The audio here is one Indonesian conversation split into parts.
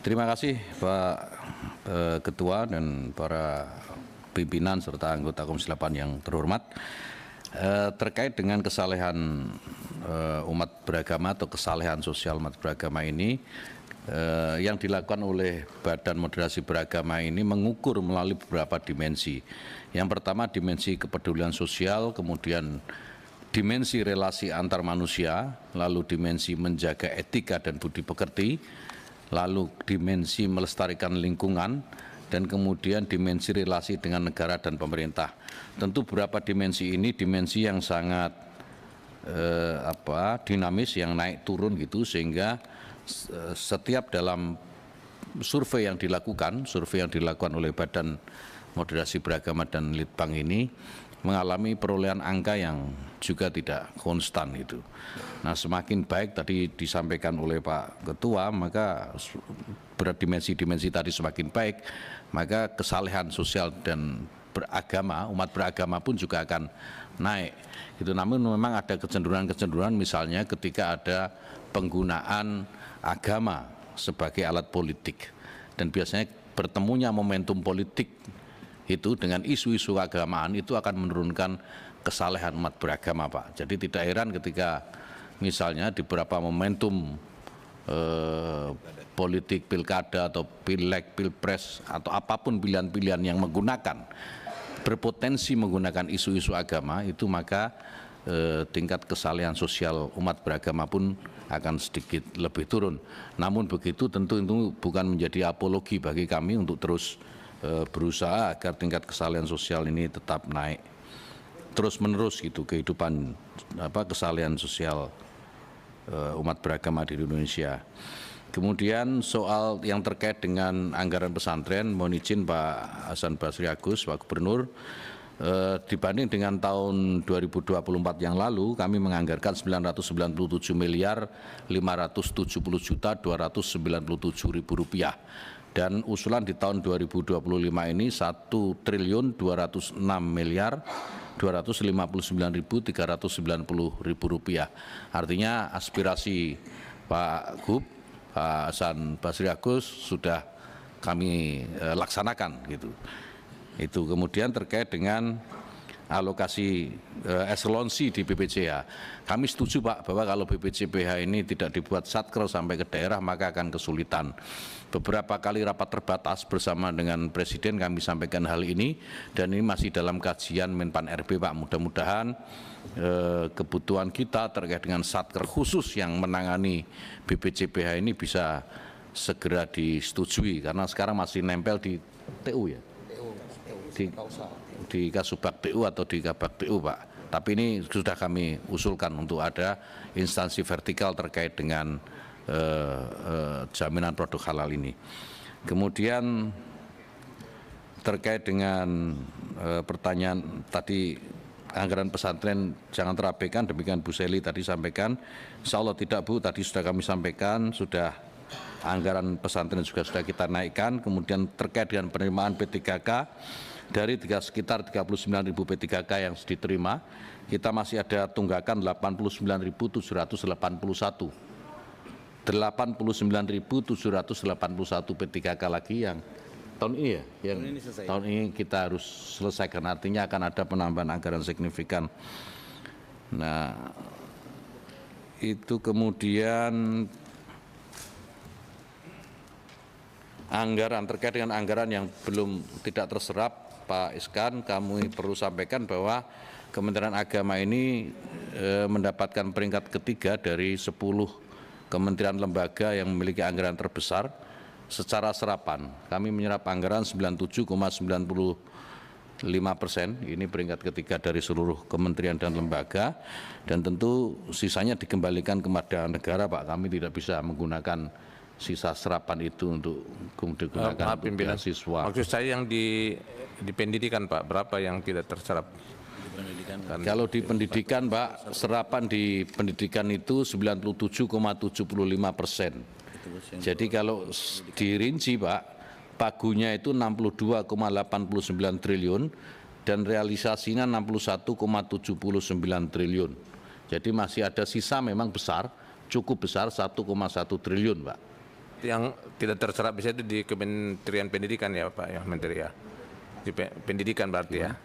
Terima kasih Pak Ketua dan para pimpinan serta anggota Komisi 8 yang terhormat. Terkait dengan kesalehan umat beragama atau kesalehan sosial umat beragama ini, yang dilakukan oleh Badan Moderasi Beragama ini mengukur melalui beberapa dimensi. Yang pertama dimensi kepedulian sosial, kemudian dimensi relasi antar manusia, lalu dimensi menjaga etika dan budi pekerti, lalu dimensi melestarikan lingkungan, dan kemudian dimensi relasi dengan negara dan pemerintah. Tentu beberapa dimensi ini dimensi yang sangat dinamis, yang naik turun gitu, sehingga setiap dalam survei yang dilakukan oleh Badan Moderasi Beragama dan Litbang ini mengalami perolehan angka yang juga tidak konstan itu. Nah, semakin baik tadi disampaikan oleh Pak Ketua, maka berdimensi-dimensi tadi semakin baik, maka kesalehan sosial dan beragama, umat beragama pun juga akan naik. Itu, namun memang ada kecenderungan-kecenderungan, misalnya ketika ada penggunaan agama sebagai alat politik, dan biasanya bertemunya momentum politik itu dengan isu-isu keagamaan itu akan menurunkan kesalehan umat beragama, Pak. Jadi tidak heran ketika misalnya di beberapa momentum politik pilkada atau pileg, pilpres atau apapun pilihan-pilihan yang berpotensi menggunakan isu-isu agama itu, maka tingkat kesalehan sosial umat beragama pun akan sedikit lebih turun. Namun begitu tentu itu bukan menjadi apologi bagi kami untuk terus berusaha agar tingkat kesalehan sosial ini tetap naik terus menerus gitu, kehidupan kesalehan sosial umat beragama di Indonesia. Kemudian soal yang terkait dengan anggaran pesantren, mohon izin Pak Hasan Basri Agus, Pak Gubernur, dibanding dengan tahun 2024 yang lalu kami menganggarkan 997 miliar 570 juta 297 ribu rupiah. Dan usulan di tahun 2025 ini 1 triliun 206 miliar 259.390 ribu rupiah. Artinya aspirasi Pak Gub, Pak Hasan Basri Agus sudah kami laksanakan gitu. Itu kemudian terkait dengan alokasi eselon C di BPJH. Kami setuju Pak bahwa kalau BPJPH ini tidak dibuat satker sampai ke daerah maka akan kesulitan. Beberapa kali rapat terbatas bersama dengan Presiden kami sampaikan hal ini, dan ini masih dalam kajian Menpan RB Pak. Mudah-mudahan kebutuhan kita terkait dengan satker khusus yang menangani BPJPH ini bisa segera disetujui, karena sekarang masih nempel di TU ya, di Kasubag TU atau di Kabag TU Pak. Tapi ini sudah kami usulkan untuk ada instansi vertikal terkait dengan jaminan produk halal ini. Kemudian terkait dengan pertanyaan tadi, anggaran pesantren jangan terabaikan, demikian Bu Seli tadi sampaikan. Insya Allah tidak Bu, tadi sudah kami sampaikan, sudah anggaran pesantren juga sudah kita naikkan. Kemudian terkait dengan penerimaan P3K, dari sekitar 39.000 P3K yang diterima, kita masih ada tunggakan 89.781. 89.781 P3K lagi yang tahun ini ya, yang tahun ini kita harus selesaikan, artinya akan ada penambahan anggaran signifikan. Nah, itu kemudian anggaran, terkait dengan anggaran yang belum tidak terserap Pak Iskan, kami perlu sampaikan bahwa Kementerian Agama ini mendapatkan peringkat ketiga dari 10 kementerian lembaga yang memiliki anggaran terbesar secara serapan. Kami menyerap anggaran 97,95%, ini peringkat ketiga dari seluruh kementerian dan lembaga, dan tentu sisanya dikembalikan kepada negara Pak. Kami tidak bisa menggunakan sisa serapan itu untuk digunakan untuk beasiswa. Maksud saya yang di pendidikan Pak, berapa yang tidak terserap? Kalau di pendidikan Pak, serapan di pendidikan itu 97,75%. Jadi kalau dirinci Pak, pagunya itu 62,89 triliun dan realisasinya 61,79 triliun. Jadi masih ada sisa memang besar, cukup besar 1,1 triliun Pak. yang tidak terserap bisa itu di Kementerian Pendidikan ya Pak ya, Menteri ya. Di pendidikan berarti ya.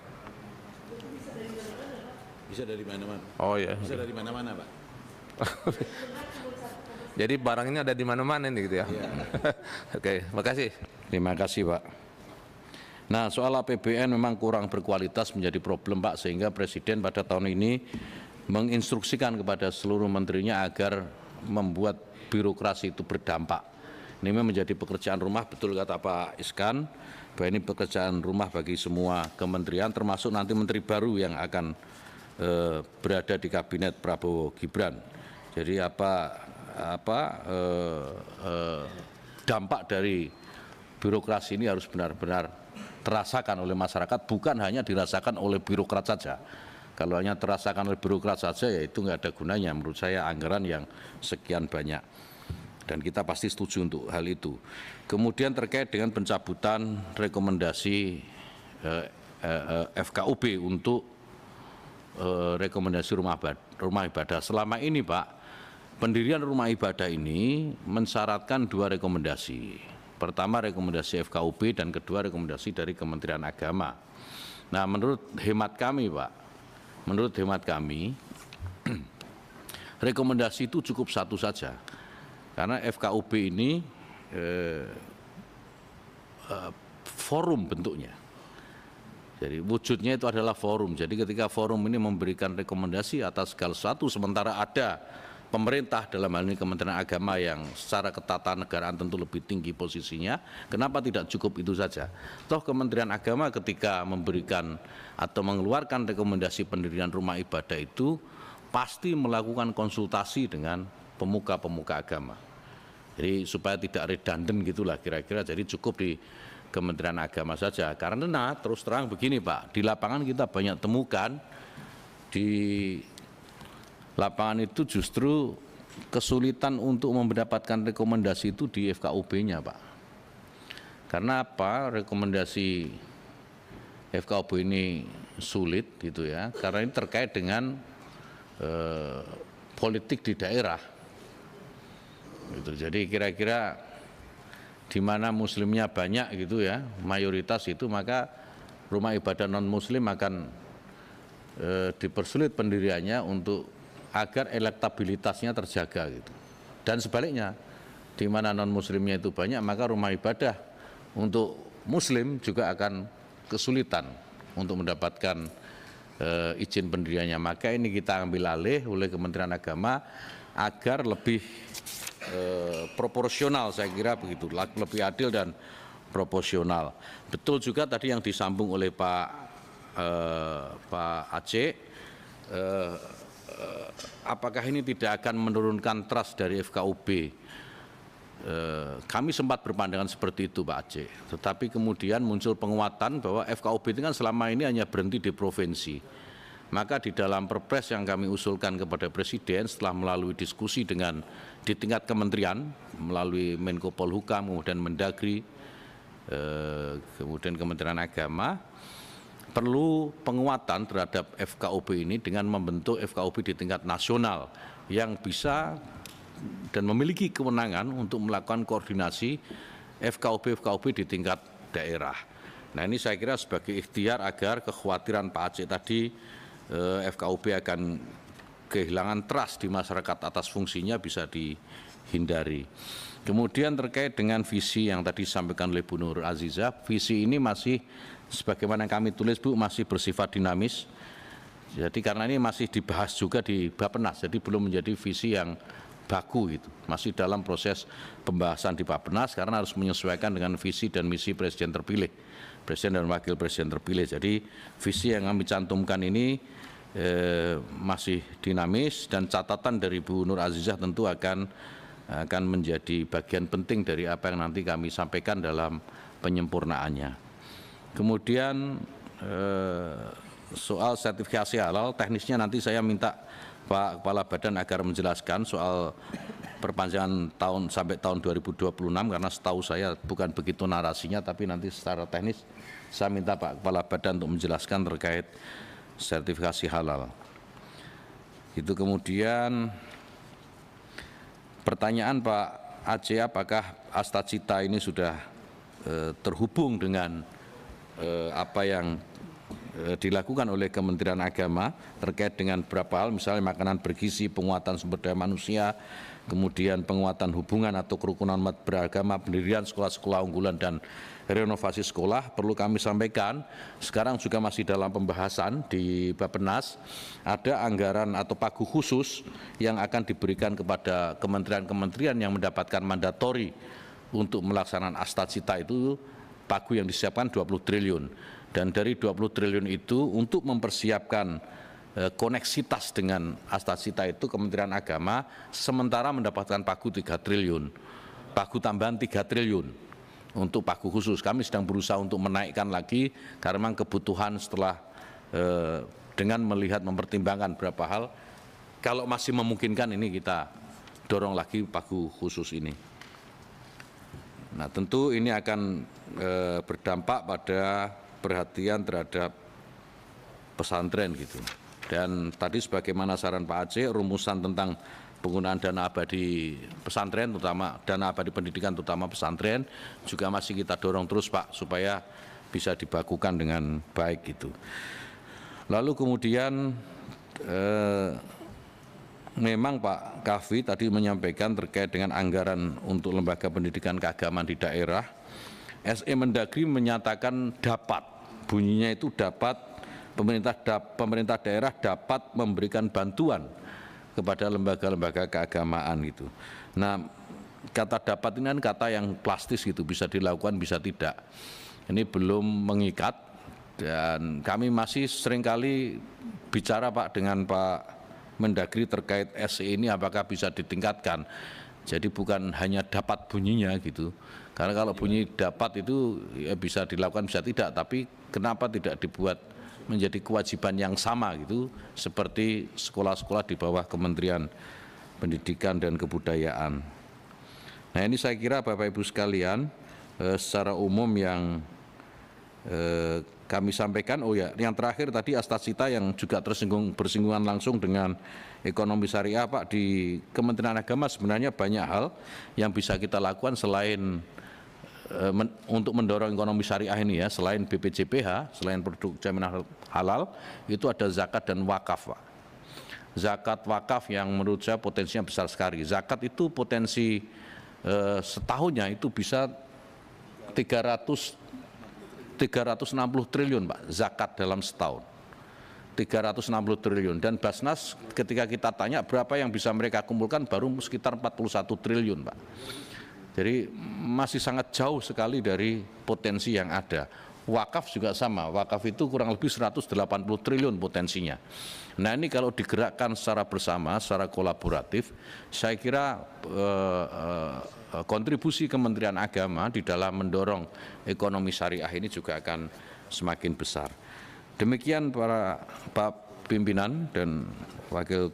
Bisa dari mana-mana. Oh ya. Bisa dari mana-mana, Pak. Jadi barang ini ada di mana-mana nih gitu ya. Iya. Oke, makasih. Terima kasih, Pak. Nah, soal APBN memang kurang berkualitas menjadi problem, Pak, sehingga Presiden pada tahun ini menginstruksikan kepada seluruh menterinya agar membuat birokrasi itu berdampak. Ini memang menjadi pekerjaan rumah, betul kata Pak Iskan, bahwa ini pekerjaan rumah bagi semua kementerian, termasuk nanti menteri baru yang akan berada di kabinet Prabowo Gibran. Jadi dampak dari birokrasi ini harus benar-benar terasakan oleh masyarakat, bukan hanya dirasakan oleh birokrat saja. Kalau hanya terasakan oleh birokrat saja, ya itu nggak ada gunanya menurut saya anggaran yang sekian banyak. Dan kita pasti setuju untuk hal itu. Kemudian terkait dengan pencabutan rekomendasi FKUB untuk rekomendasi rumah ibadah. Selama ini Pak, pendirian rumah ibadah ini mensyaratkan 2 rekomendasi. Pertama rekomendasi FKUB dan kedua rekomendasi dari Kementerian Agama. Nah, menurut hemat kami Pak, rekomendasi itu cukup satu saja. Karena FKUB ini forum bentuknya. Jadi wujudnya itu adalah forum. Jadi ketika forum ini memberikan rekomendasi atas segala sesuatu, sementara ada pemerintah dalam hal ini Kementerian Agama yang secara ketatanegaraan tentu lebih tinggi posisinya, kenapa tidak cukup itu saja? Toh Kementerian Agama ketika memberikan atau mengeluarkan rekomendasi pendirian rumah ibadah itu pasti melakukan konsultasi dengan pemuka-pemuka agama. Jadi supaya tidak redundant gitulah kira-kira, jadi cukup di Kementerian Agama saja. Karena terus terang begini Pak, di lapangan kita banyak temukan, di lapangan itu justru kesulitan untuk mendapatkan rekomendasi itu di FKUB-nya Pak. Karena apa? Rekomendasi FKUB ini sulit gitu ya, karena ini terkait dengan politik di daerah. Gitu. Jadi kira-kira di mana muslimnya banyak gitu ya, mayoritas itu, maka rumah ibadah non muslim akan dipersulit pendiriannya untuk agar elektabilitasnya terjaga gitu. Dan sebaliknya, di mana non muslimnya itu banyak, maka rumah ibadah untuk muslim juga akan kesulitan untuk mendapatkan izin pendiriannya. Maka ini kita ambil alih oleh Kementerian Agama agar lebih proporsional, saya kira begitu, lebih adil dan proporsional. Betul juga tadi yang disambung oleh Pak Aceh, apakah ini tidak akan menurunkan trust dari FKUB? Kami sempat berpandangan seperti itu Pak Aceh, tetapi kemudian muncul penguatan bahwa FKUB itu kan selama ini hanya berhenti di provinsi. Maka di dalam perpres yang kami usulkan kepada Presiden setelah melalui diskusi dengan di tingkat kementerian, melalui Menko Polhukam, kemudian Mendagri, kemudian Kementerian Agama, perlu penguatan terhadap FKUB ini dengan membentuk FKUB di tingkat nasional yang bisa dan memiliki kewenangan untuk melakukan koordinasi FKUB di tingkat daerah. Nah ini saya kira sebagai ikhtiar agar kekhawatiran Pak Aceh tadi FKUB akan kehilangan trust di masyarakat atas fungsinya bisa dihindari. Kemudian terkait dengan visi yang tadi disampaikan oleh Bu Nur Azizah, visi ini masih sebagaimana yang kami tulis Bu, masih bersifat dinamis. Jadi karena ini masih dibahas juga di Bappenas, jadi belum menjadi visi yang baku gitu. Masih dalam proses pembahasan di Bappenas karena harus menyesuaikan dengan visi dan misi Presiden terpilih, Presiden dan Wakil Presiden terpilih. Jadi visi yang kami cantumkan ini masih dinamis, dan catatan dari Bu Nur Azizah tentu akan menjadi bagian penting dari apa yang nanti kami sampaikan dalam penyempurnaannya. Kemudian soal sertifikasi halal, teknisnya nanti saya minta Pak Kepala Badan agar menjelaskan soal perpanjangan tahun sampai tahun 2026, karena setahu saya bukan begitu narasinya, tapi nanti secara teknis saya minta Pak Kepala Badan untuk menjelaskan terkait sertifikasi halal. Itu kemudian pertanyaan Pak Aceh, apakah Astacita ini sudah terhubung dengan apa yang dilakukan oleh Kementerian Agama terkait dengan beberapa hal, misalnya makanan bergizi, penguatan sumber daya manusia, kemudian penguatan hubungan atau kerukunan umat beragama, pendirian sekolah-sekolah unggulan dan renovasi sekolah. Perlu kami sampaikan, sekarang juga masih dalam pembahasan di Bappenas, ada anggaran atau pagu khusus yang akan diberikan kepada kementerian-kementerian yang mendapatkan mandatori untuk melaksanakan Astacita itu. Pagu yang disiapkan 20 triliun. Dan dari 20 triliun itu untuk mempersiapkan koneksitas dengan Astacita itu Kementerian Agama sementara mendapatkan pagu 3 triliun, pagu tambahan 3 triliun untuk pagu khusus. Kami sedang berusaha untuk menaikkan lagi karena memang kebutuhan setelah dengan melihat mempertimbangkan beberapa hal, kalau masih memungkinkan ini kita dorong lagi pagu khusus ini. Nah, tentu ini akan berdampak pada perhatian terhadap pesantren gitu. Dan tadi sebagaimana saran Pak Aceh, rumusan tentang penggunaan dana abadi pesantren, terutama dana abadi pendidikan terutama pesantren, juga masih kita dorong terus Pak, supaya bisa dibakukan dengan baik gitu. Lalu kemudian memang Pak Kavi tadi menyampaikan terkait dengan anggaran untuk lembaga pendidikan keagamaan di daerah. SE Mendagri menyatakan dapat, bunyinya itu dapat, pemerintah daerah dapat memberikan bantuan kepada lembaga-lembaga keagamaan gitu. Nah, kata dapat ini kan kata yang plastis gitu, bisa dilakukan bisa tidak. Ini belum mengikat dan kami masih seringkali bicara Pak dengan Pak Mendagri terkait SE ini apakah bisa ditingkatkan. Jadi bukan hanya dapat bunyinya gitu. Karena kalau bunyi dapat itu ya bisa dilakukan bisa tidak, tapi kenapa tidak dibuat menjadi kewajiban yang sama gitu seperti sekolah-sekolah di bawah Kementerian Pendidikan dan Kebudayaan. Nah, ini saya kira Bapak Ibu sekalian secara umum yang kami sampaikan. Oh ya, yang terakhir tadi Astacita yang juga bersinggungan langsung dengan ekonomi syariah Pak, di Kementerian Agama sebenarnya banyak hal yang bisa kita lakukan selain untuk mendorong ekonomi syariah ini ya, selain BPJPH, selain produk jaminan halal, itu ada zakat dan wakaf Pak. Zakat wakaf yang menurut saya potensinya besar sekali. Zakat itu potensi setahunnya itu bisa 360 triliun Pak, zakat dalam setahun. 360 triliun, dan Basnas ketika kita tanya berapa yang bisa mereka kumpulkan baru sekitar 41 triliun Pak. Jadi masih sangat jauh sekali dari potensi yang ada. Wakaf juga sama, wakaf itu kurang lebih 180 triliun potensinya. Nah, ini kalau digerakkan secara bersama, secara kolaboratif, saya kira kontribusi Kementerian Agama di dalam mendorong ekonomi syariah ini juga akan semakin besar. Demikian para Pak Pimpinan dan Wakil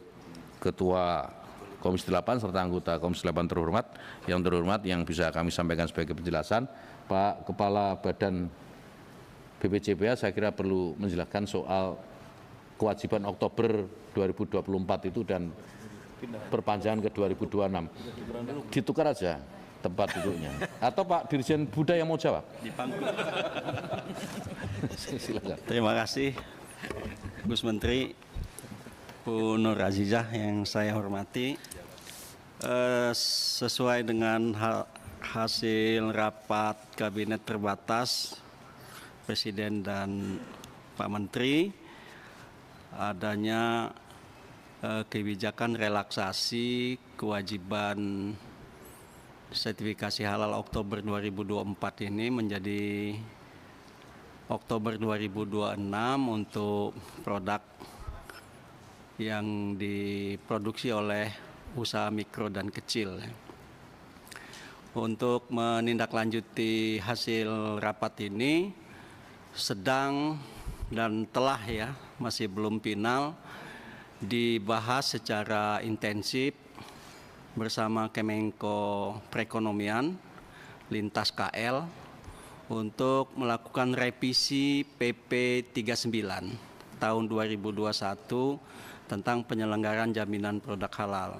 Ketua Komisi 8 serta anggota Komisi 8 yang terhormat yang bisa kami sampaikan sebagai penjelasan. Pak Kepala Badan BPJPH saya kira perlu menjelaskan soal kewajiban Oktober 2024 itu dan perpanjangan ke 2026. Ditukar aja tempat duduknya. Atau Pak Dirjen Buda yang mau jawab? Silakan. Terima kasih Gus Menteri, Bu Nur Azizah yang saya hormati. Sesuai dengan hasil rapat kabinet terbatas Presiden dan Pak Menteri, adanya kebijakan relaksasi kewajiban sertifikasi halal Oktober 2024 ini menjadi Oktober 2026 untuk produk yang diproduksi oleh usaha mikro dan kecil. Untuk menindaklanjuti hasil rapat ini sedang dan telah ya, masih belum final, dibahas secara intensif bersama Kemenko Perekonomian lintas KL untuk melakukan revisi PP 39 tahun 2021 tentang penyelenggaraan jaminan produk halal.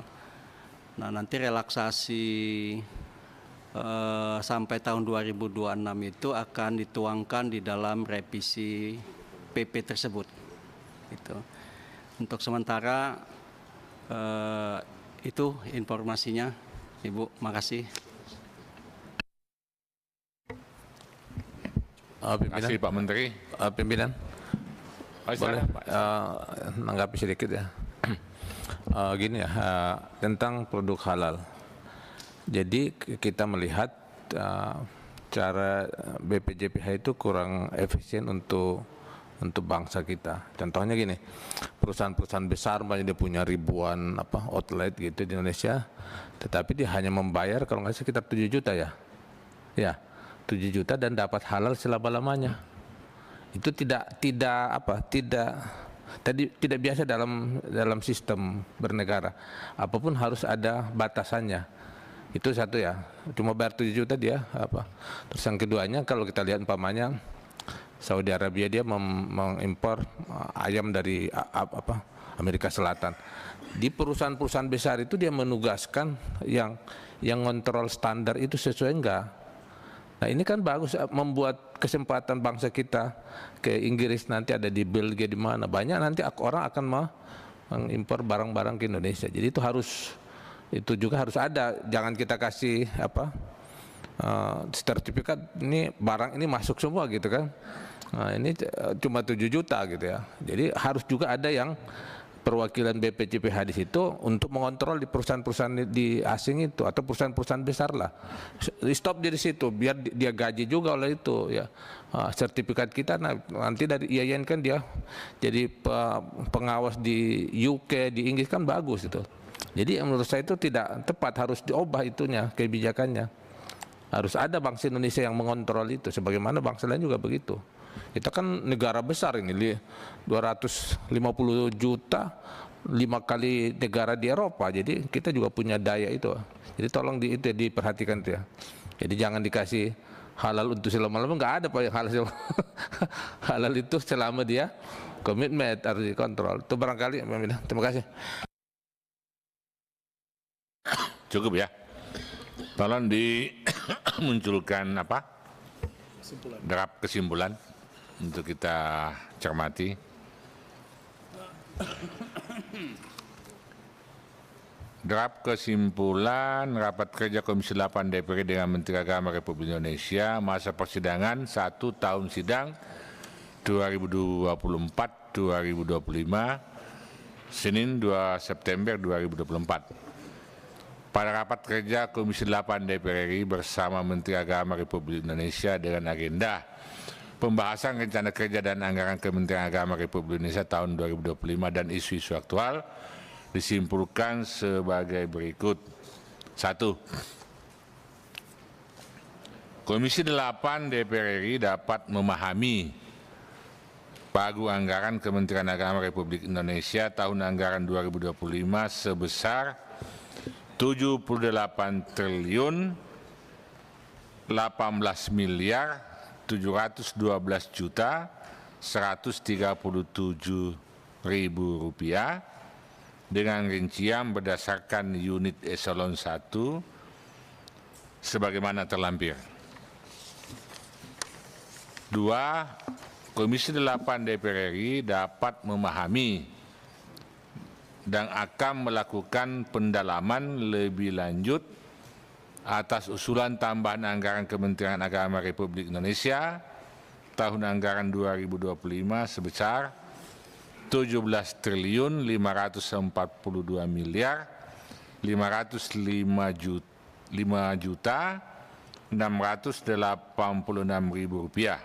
Nah, nanti relaksasi sampai tahun 2026 itu akan dituangkan di dalam revisi PP tersebut. Itu. Untuk sementara itu informasinya, Ibu. Makasih. Pimpinan. Terima kasih Pak Menteri. Pimpinan. Boleh menanggapi sedikit ya. Gini ya, tentang produk halal. Jadi kita melihat cara BPJPH itu kurang efisien untuk bangsa kita. Contohnya gini, perusahaan-perusahaan besar banyak dia punya ribuan outlet gitu di Indonesia, tetapi dia hanya membayar kalau nggak salah sekitar 7 juta ya. Ya, 7 juta dan dapat halal selama-lamanya. Itu tidak biasa dalam sistem bernegara. Apapun harus ada batasannya. Itu satu ya, cuma bayar 7 juta dia Terus yang keduanya, kalau kita lihat umpamanya Saudi Arabia, dia mengimpor ayam dari Amerika Selatan. Di perusahaan-perusahaan besar itu dia menugaskan yang ngontrol standar itu sesuai enggak. Nah ini kan bagus, membuat kesempatan bangsa kita ke Inggris, nanti ada di Belgia, di mana banyak nanti orang akan mengimpor barang-barang ke Indonesia. Jadi itu juga harus ada, jangan kita kasih sertifikat ini barang ini masuk semua gitu kan. Nah, ini cuma 7 juta gitu ya. Jadi harus juga ada yang perwakilan BPJPH di situ untuk mengontrol di perusahaan-perusahaan di asing itu atau perusahaan-perusahaan besar lah. Stop di situ biar dia gaji juga oleh itu ya. Sertifikat kita nanti dari IAIN kan dia jadi pengawas di UK, di Inggris kan bagus itu. Jadi menurut saya itu tidak tepat, harus diubah itunya kebijakannya. Harus ada bangsa Indonesia yang mengontrol itu, sebagaimana bangsa lain juga begitu. Kita kan negara besar ini, 250 juta, 5 kali negara di Eropa, jadi kita juga punya daya itu. Jadi tolong itu diperhatikan itu ya. Jadi jangan dikasih halal untuk selama-lama, nggak ada Pak yang halal. Halal itu selama dia komitmen harus dikontrol. Itu barangkali, terima kasih. Cukup ya. Tolong dimunculkan draft kesimpulan untuk kita cermati. Draft kesimpulan rapat kerja Komisi 8 DPR dengan Menteri Agama Republik Indonesia masa persidangan 1 tahun sidang 2024-2025 Senin 2 September 2024. Pada rapat kerja Komisi 8 DPR RI bersama Menteri Agama Republik Indonesia dengan agenda pembahasan rencana kerja dan anggaran Kementerian Agama Republik Indonesia tahun 2025 dan isu-isu aktual disimpulkan sebagai berikut. 1. Komisi 8 DPR RI dapat memahami pagu anggaran Kementerian Agama Republik Indonesia tahun anggaran 2025 sebesar 78 triliun 18 miliar 712 juta 137 ribu rupiah dengan rincian berdasarkan unit eselon 1 sebagaimana terlampir. 2. Komisi 8 DPR RI dapat memahami dan akan melakukan pendalaman lebih lanjut atas usulan tambahan anggaran Kementerian Agama Republik Indonesia tahun anggaran 2025 sebesar 17 triliun 542 miliar 505 juta 686 ribu rupiah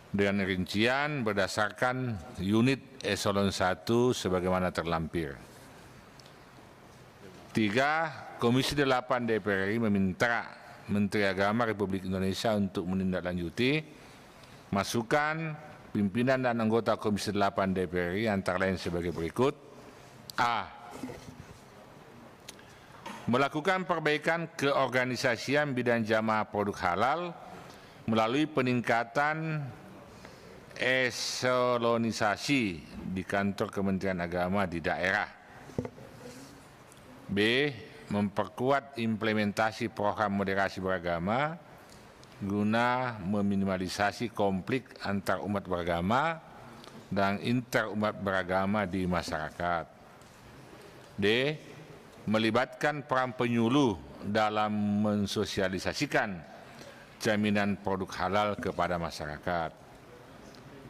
dengan rincian berdasarkan unit eselon 1 sebagaimana terlampir. 3. Komisi 8 DPR RI meminta Menteri Agama Republik Indonesia untuk menindaklanjuti masukan pimpinan dan anggota Komisi 8 DPR RI antara lain sebagai berikut. A. Melakukan perbaikan keorganisasian bidang jamaah produk halal melalui peningkatan eselonisasi di kantor Kementerian Agama di daerah. B. memperkuat implementasi program moderasi beragama guna meminimalisasi konflik antar umat beragama dan interumat beragama di masyarakat. D. Melibatkan peran penyuluh dalam mensosialisasikan jaminan produk halal kepada masyarakat.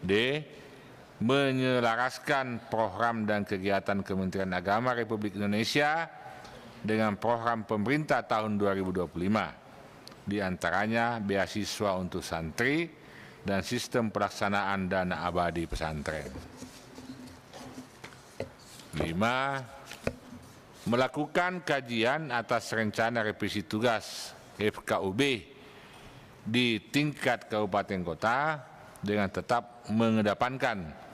D. Menyelaraskan program dan kegiatan Kementerian Agama Republik Indonesia dengan program pemerintah tahun 2025, di antaranya beasiswa untuk santri dan sistem pelaksanaan dana abadi pesantren. 5. Melakukan kajian atas rencana revisi tugas FKUB di tingkat kabupaten kota dengan tetap mengedepankan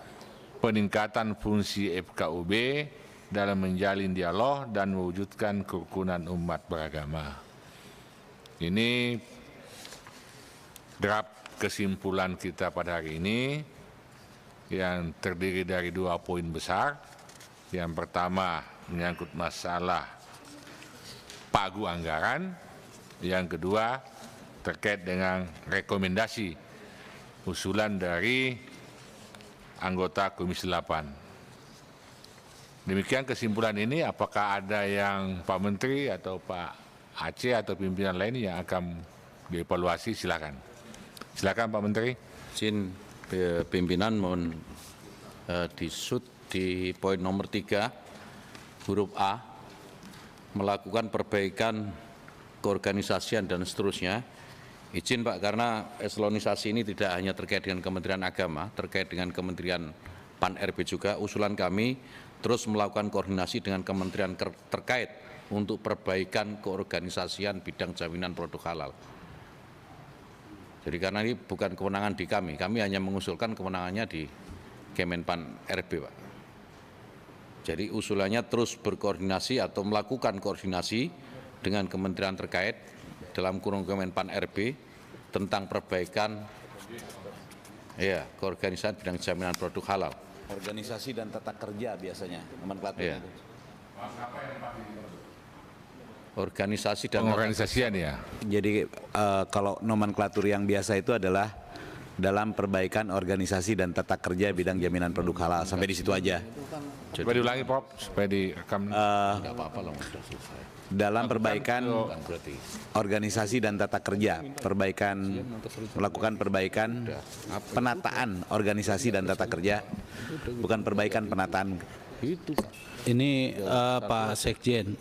peningkatan fungsi FKUB dalam menjalin dialog dan mewujudkan kerukunan umat beragama. Ini draft kesimpulan kita pada hari ini yang terdiri dari 2 poin besar. Yang pertama menyangkut masalah pagu anggaran, yang kedua terkait dengan rekomendasi usulan dari anggota Komisi 8. Demikian kesimpulan ini. Apakah ada yang Pak Menteri atau Pak Aceh atau pimpinan lain yang akan dievaluasi? Silakan. Silakan Pak Menteri. Izin pimpinan mohon disut di poin nomor 3 huruf A, melakukan perbaikan keorganisasian dan seterusnya. Izin Pak, karena eselonisasi ini tidak hanya terkait dengan Kementerian Agama, terkait dengan Kementerian Pan-RB juga, usulan kami terus melakukan koordinasi dengan kementerian terkait untuk perbaikan keorganisasian bidang jaminan produk halal. Jadi karena ini bukan kewenangan di kami hanya mengusulkan kewenangannya di Kemenpan RB, Pak. Jadi usulannya terus berkoordinasi atau melakukan koordinasi dengan kementerian terkait dalam kurung Kemenpan RB tentang perbaikan keorganisasian bidang jaminan produk halal. Organisasi dan tata kerja biasanya nomenklatur itu. Organisasi dan pengorganisasian ya. Jadi kalau nomenklatur yang biasa itu adalah dalam perbaikan organisasi dan tata kerja bidang jaminan produk halal. Sampai di situ aja. Coba diulangi Prof, supaya direkam. Enggak apa-apa lah, sudah selesai. Dalam perbaikan organisasi dan tata kerja, melakukan perbaikan penataan organisasi dan tata kerja, bukan perbaikan penataan. Ini Pak Sekjen,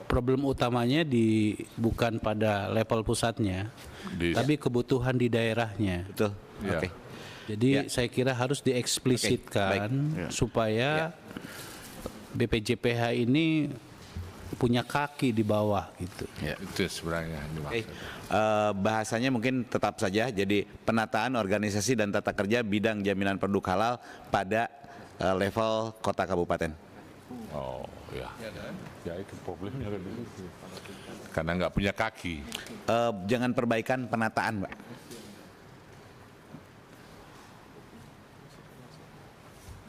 problem utamanya bukan pada level pusatnya, tapi kebutuhan di daerahnya. Betul. Ya. Oke. Jadi saya kira harus dieksplisitkan supaya BPJPH ini punya kaki di bawah gitu. Ya, itu sebenarnya dimaksud. Bahasanya mungkin tetap saja. Jadi penataan organisasi dan tata kerja bidang jaminan produk halal pada level kota kabupaten. Oh ya. Ya itu problemnya dulu. Karena nggak punya kaki. Jangan perbaikan penataan, Mbak.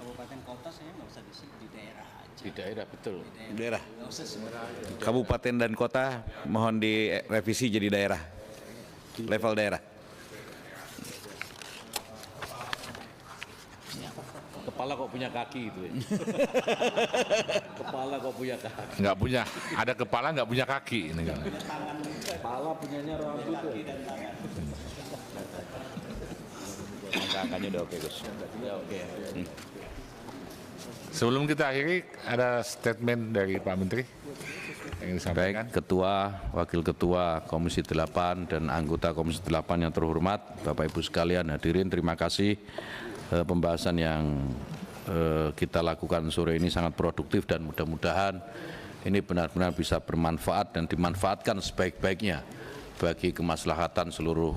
Kabupaten kota saya nggak usah di daerah aja. Di daerah, betul. Daerah. Kabupaten dan kota mohon direvisi jadi daerah. Level daerah. Kepala kok punya kaki itu ya. Kepala kok punya kaki. Nggak punya, ada kepala nggak punya kaki ini kan. Kepala punyanya rambut itu. Angka-angkanya udah oke, Gus. Ya oke. Sebelum kita akhiri, ada statement dari Pak Menteri yang disampaikan. Baik, Ketua, Wakil Ketua Komisi 8 dan anggota Komisi 8 yang terhormat, Bapak Ibu sekalian hadirin, terima kasih. Pembahasan yang kita lakukan sore ini sangat produktif dan mudah-mudahan ini benar-benar bisa bermanfaat dan dimanfaatkan sebaik-baiknya bagi kemaslahatan seluruh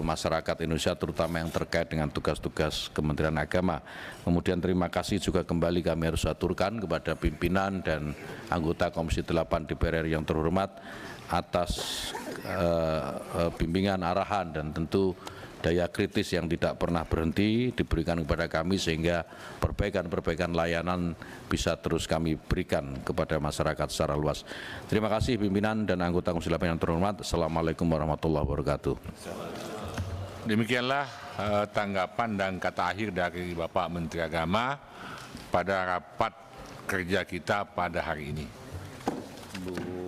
masyarakat Indonesia, terutama yang terkait dengan tugas-tugas Kementerian Agama. Kemudian terima kasih juga kembali kami harus aturkan kepada pimpinan dan anggota Komisi 8 DPR RI yang terhormat atas bimbingan, arahan, dan tentu daya kritis yang tidak pernah berhenti diberikan kepada kami sehingga perbaikan-perbaikan layanan bisa terus kami berikan kepada masyarakat secara luas. Terima kasih pimpinan dan anggota Komisi 8 yang terhormat. Assalamualaikum warahmatullahi wabarakatuh. Demikianlah tanggapan dan kata akhir dari Bapak Menteri Agama pada rapat kerja kita pada hari ini.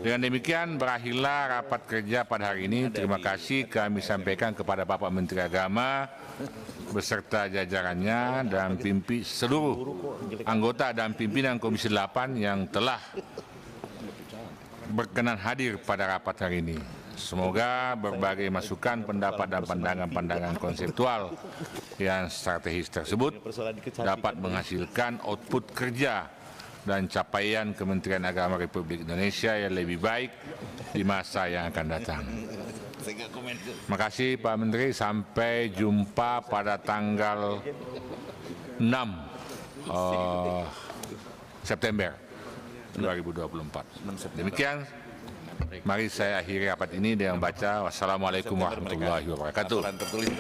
Dengan demikian berakhirlah rapat kerja pada hari ini. Terima kasih kami sampaikan kepada Bapak Menteri Agama beserta jajarannya dan seluruh anggota dan pimpinan Komisi 8 yang telah berkenan hadir pada rapat hari ini. Semoga berbagai masukan, pendapat dan pandangan-pandangan konseptual yang strategis tersebut dapat menghasilkan output kerja dan capaian Kementerian Agama Republik Indonesia yang lebih baik di masa yang akan datang. Terima kasih Pak Menteri, sampai jumpa pada tanggal 6 September 2024. Demikian, mari saya akhiri rapat ini dengan baca wassalamualaikum warahmatullahi wabarakatuh. Tertulis